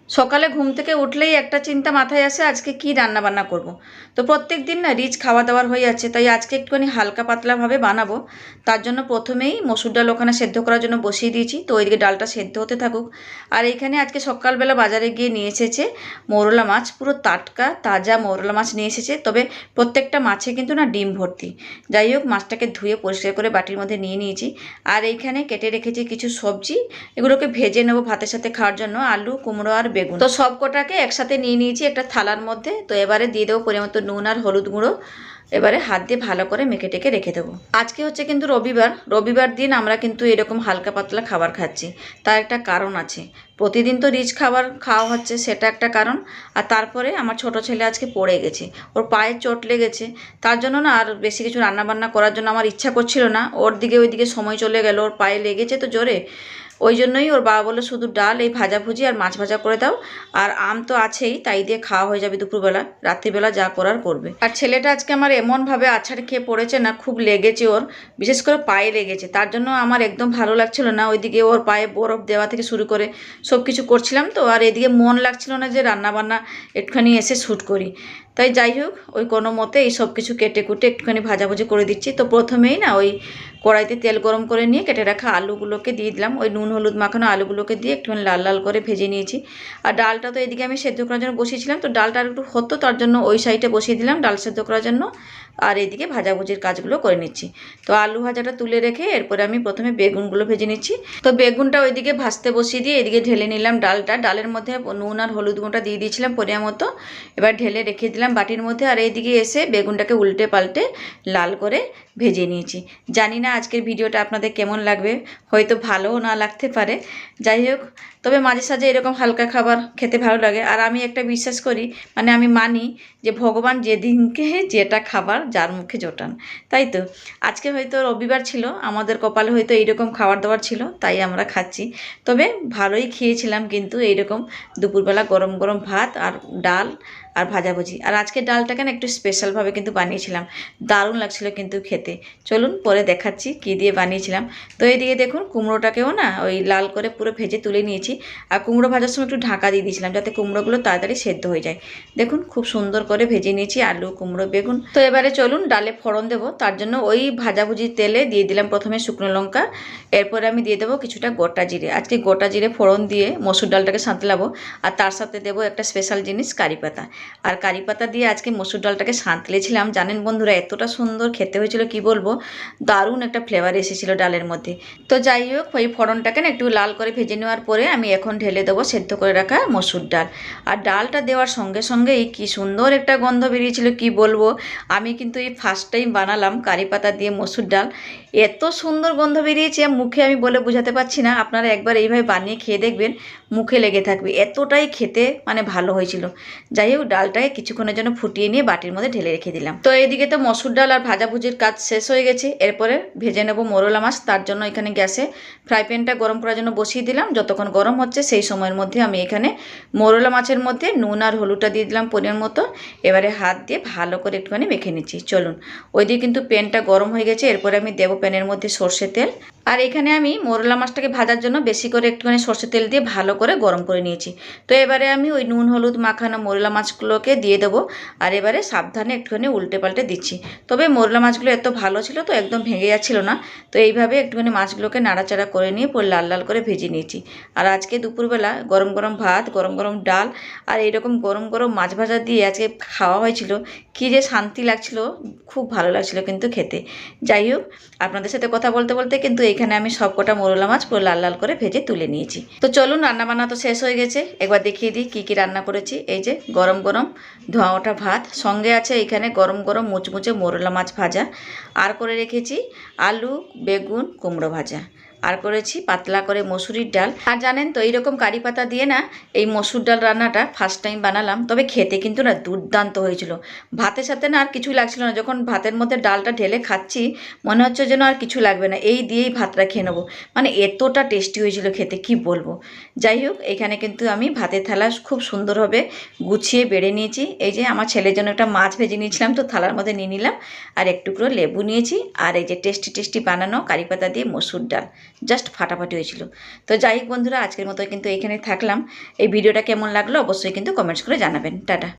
সকালে ঘুম থেকে উঠলেই একটা চিন্তা মাথায় আসে আজকে কি রান্না বান্না করব। তো প্রত্যেক দিন না রিচ খাওয়া দাওয়ার হয়ে যাচ্ছে, তাই আজকে একটুখানি হালকা পাতলাভাবে বানাবো। তার জন্য প্রথমেই মসুর ডাল ওখানে সেদ্ধ করার জন্য বসিয়ে দিয়েছি, তো ওইদিকে ডালটা সেদ্ধ হতে থাকুক। আর এইখানে আজকে সকালবেলা বাজারে গিয়ে নিয়ে এসেছে মৌরলা মাছ, পুরো টাটকা তাজা মৌরলা মাছ নিয়ে এসেছে। তবে প্রত্যেকটা মাছে কিন্তু না ডিম ভর্তি। যাই হোক, মাছটাকে ধুয়ে পরিষ্কার করে বাটির মধ্যে নিয়ে নিয়েছি। আর এইখানে কেটে রেখেছি কিছু সবজি, এগুলোকে ভেজে নেবো ভাতের সাথে খাওয়ার জন্য। আলু, কুমড়ো আর বেগুন, তো সব কটাকে একসাথে নিয়ে নিয়েছি একটা থালার মধ্যে। তো এবারে দিয়ে দেবো পরিমাণ মতো নুন আর হলুদ গুঁড়ো। এবারে হাত দিয়ে ভালো করে মেখে টেকে রেখে দেবো। আজকে হচ্ছে কিন্তু রবিবার দিন আমরা কিন্তু এরকম হালকা পাতলা খাবার খাচ্ছি। তার একটা কারণ আছে। প্রতিদিন তো রিচ খাবার খাওয়া হচ্ছে, সেটা একটা কারণ। আর তারপরে আমার ছোট ছেলে আজকে পড়ে গেছে, ওর পায়ে চোট লেগেছে। তার জন্য না আর বেশি কিছু রান্নাবান্না করার জন্য আমার ইচ্ছা করছিল না। ওর দিকে ওইদিকে সময় চলে গেল, ওর পায়ে লেগেছে তো জোরে। ওই জন্যই ওর বাবা বললো শুধু ডাল, এই ভাজাভুজি আর মাছ ভাজা করে দাও। আর আম তো আছেই, তাই দিয়ে খাওয়া হয়ে যাবে দুপুরবেলা। রাত্রিবেলা যা করার করবে। আর ছেলেটা আজকে আমার এমনভাবে আছাড় খেয়ে পড়েছে না, খুব লেগেছে ওর, বিশেষ করে পায়ে লেগেছে। তার জন্য আমার একদম ভালো লাগছিল না। ওইদিকে ওর পায়ে বরফ দেওয়া থেকে শুরু করে সব কিছু করছিলাম তো, আর এদিকে মন লাগছিল না যে রান্নাবান্না একটুখানি এসে শ্যুট করি। তাই যাই হোক, ওই কোনো মতে এই সব কিছু কেটে কুটে একটুখানি ভাজাভুজি করে দিচ্ছি। তো প্রথমেই না ওই কড়াইতে তেল গরম করে নিয়ে কেটে রাখা আলুগুলোকে দিয়ে দিলাম। ওই নুন হলুদ মাখানো আলুগুলোকে দিয়ে একটুখানি লাল লাল করে ভেজে নিয়েছি। আর ডালটা তো এদিকে আমি সেদ্ধ করার জন্য বসিয়েছিলাম, তো ডালটা আর একটু হতো, তার জন্য ওই সাইডে বসিয়ে দিলাম ডাল সেদ্ধ করার জন্য। আর এদিকে ভাজাভুজির কাজগুলো করে নিচ্ছি। তো আলু ভাজাটা তুলে রেখে এরপরে আমি প্রথমে বেগুনগুলো ভেজে নিচ্ছি। তো বেগুনটা ওইদিকে ভাজতে বসিয়ে দিয়ে এদিকে ঢেলে নিলাম ডালটা। ডালের মধ্যে নুন আর হলুদ গুঁড়োটা দিয়ে দিয়েছিলাম পরিমাণ মতো। এবার ঢেলে রেখে দিলাম বাটির মধ্যে। আর এইদিকে এসে বেগুনটাকে উল্টে পাল্টে লাল করে ভেজে নিয়েছি। জানি না আজকের ভিডিওটা আপনাদের কেমন লাগবে, হয়তো ভালোও না লাগতে পারে। যাই হোক, তবে মাঝে সাঝে এরকম হালকা খাবার খেতে ভালো লাগে। আর আমি একটা বিশ্বাস করি, মানে আমি মানি যে ভগবান যেদিনকে যেটা খাবার যার মুখে জোটান। তাই তো আজকে হয়তো রবিবার ছিল, আমাদের কপালে হয়তো এইরকম খাবার দাবার ছিল, তাই আমরা খাচ্ছি। তবে ভালোই খেয়েছিলাম কিন্তু এইরকম দুপুরবেলা গরম গরম ভাত আর ডাল আর ভাজাভুজি। আর আজকে ডালটাকে না একটু স্পেশালভাবে কিন্তু বানিয়েছিলাম, দারুণ লাগছিল কিন্তু খেতে। চলুন পরে দেখাচ্ছি কী দিয়ে বানিয়েছিলাম। তো এইদিকে দেখুন কুমড়োটাকেও না ওই লাল করে পুরো ভেজে তুলে নিয়েছি। আর কুমড়ো ভাজার সময় একটু ঢাকা দিয়ে দিয়েছিলাম যাতে কুমড়োগুলো তাড়াতাড়ি সেদ্ধ হয়ে যায়। দেখুন খুব সুন্দর করে ভেজে নিয়েছি আলু, কুমড়ো, বেগুন। তো এবারে চলুন ডালে ফোড়ন দেবো। তার জন্য ওই ভাজাভুজির তেলে দিয়ে দিলাম প্রথমে শুকনো লঙ্কা, এরপরে আমি দিয়ে দেবো কিছুটা গোটা জিরে। আজকে গোটা জিরে ফোড়ন দিয়ে মসুর ডালটাকে সাঁতলাবো। আর তার সাথে দেবো একটা স্পেশাল জিনিস, কারি পাতা। আর কারি পাতা দিয়ে আজকে মসুর ডালটাকে সাঁতলেছিলাম। জানেন বন্ধুরা, এতটা সুন্দর খেতে হয়েছিল কি বলবো, দারুণ একটা ফ্লেভার এসেছিলো ডালের মধ্যে। তো যাই হোক, ওই ফোড়নটাকে না একটু লাল করে ভেজে নেওয়ার পরে আমি এখন ঢেলে দেবো সেদ্ধ করে রাখা মসুর ডাল। আর ডালটা দেওয়ার সঙ্গে সঙ্গেই কি সুন্দর একটা গন্ধ বেরিয়েছিল কি বলবো। আমি কিন্তু এই ফার্স্ট টাইম বানালাম কারি পাতা দিয়ে মসুর ডাল। এত সুন্দর গন্ধ বেরিয়েছে, মুখে আমি বলে বোঝাতে পারছি না। আপনারা একবার এইভাবে বানিয়ে খেয়ে দেখবেন, মুখে লেগে থাকবে, এতটাই খেতে মানে ভালো হয়েছিল। যাই হোক, ডালটাকে কিছুক্ষণের জন্য ফুটিয়ে নিয়ে বাটির মধ্যে ঢেলে রেখে দিলাম। তো এইদিকে তো মসুর ডাল আর ভাজাভুজির কাজ শেষ হয়ে গেছে। এরপরে ভেজে নেব মোরলা মাছ। তার জন্য এখানে গ্যাসে ফ্রাই প্যানটা গরম করার জন্য বসিয়ে দিলাম। যতক্ষণ গরম হচ্ছে সেই সময়ের মধ্যে আমি এখানে মোরলা মাছের মধ্যে নুন আর হলুদটা দিয়ে দিলাম পরিমাণ মতো। এবারে হাত দিয়ে ভালো করে একটুখানি মেখে নিচ্ছি। চলুন, ওইদিকে কিন্তু প্যানটা গরম হয়ে গেছে। এরপরে আমি দেবো প্যানের মধ্যে সর্ষে তেল। আর এখানে আমি মোরলা মাছটাকে ভাজার জন্য বেশি করে একটুখানি সর্ষে তেল দিয়ে ভালো করে গরম করে নিয়েছি। তো এবারে আমি ওই নুন হলুদ মাখানো মোরলা মাছগুলোকে দিয়ে দেবো। আর এবারে সাবধানে একটুখানি উল্টে পাল্টে দিচ্ছি। তবে মোরলা মাছগুলো এত ভালো ছিল তো একদম ভেঙে যাচ্ছিল না। তো এইভাবে একটুখানি মাছগুলোকে নাড়াচাড়া করে নিয়ে পুরো লাল লাল করে ভেজে নিয়েছি। আর আজকে দুপুরবেলা গরম গরম ভাত, গরম গরম ডাল আর এইরকম গরম গরম মাছ ভাজা দিয়ে আজকে খাওয়া হয়েছিল। কী যে শান্তি লাগছিল, খুব ভালো লাগছিল কিন্তু খেতে। যাই হোক, আপনাদের সাথে কথা বলতে বলতে কিন্তু এখানে আমি সব কটা মোরলা মাছ পুরো লাল লাল করে ভেজে তুলে নিয়েছি। তো চলুন, রান্নাবান্না তো শেষ হয়ে গেছে, একবার দেখিয়ে দিই কী কী রান্না করেছি। এই যে গরম গরম ধোঁয়া ওঠা ভাত, সঙ্গে আছে এখানে গরম গরম মুচমুচে মোরলা মাছ ভাজা। আর করে রেখেছি আলু, বেগুন, কুমড়ো ভাজা। আর করেছি পাতলা করে মসুরির ডাল। আর জানেন তো এইরকম কারি পাতা দিয়ে না এই মসুর ডাল রান্নাটা ফার্স্ট টাইম বানালাম। তবে খেতে কিন্তু না দুর্দান্ত হয়েছিল। ভাতের সাথে না আর কিছুই লাগছিল না। যখন ভাতের মধ্যে ডালটা ঢেলে খাচ্ছি মনে হচ্ছে যেন আর কিছু লাগবে না, এই দিয়েই ভাতটা খেয়ে নেবো। মানে এতটা টেস্টি হয়েছিল খেতে কি বলবো। যাই হোক, এখানে কিন্তু আমি ভাতের থালা খুব সুন্দরভাবে গুছিয়ে বেড়ে নিয়েছি। এই যে আমার ছেলের জন্য একটা মাছ ভেজে নিয়েছিলাম, তো থালার মধ্যে নিয়ে নিলাম। আর একটু করে লেবু নিয়েছি। আর এই যে টেস্টি টেস্টি বানানো কারি পাতা দিয়ে মসুর ডাল। জাস্ট ফাটাফাটি হয়েছিল। তো যাই হোক বন্ধুরা, আজকের মতো কিন্তু এখানে থাকলাম। এই ভিডিওটা কেমন লাগলো অবশ্যই কিন্তু কমেন্টস করে জানাবেন। টাটা।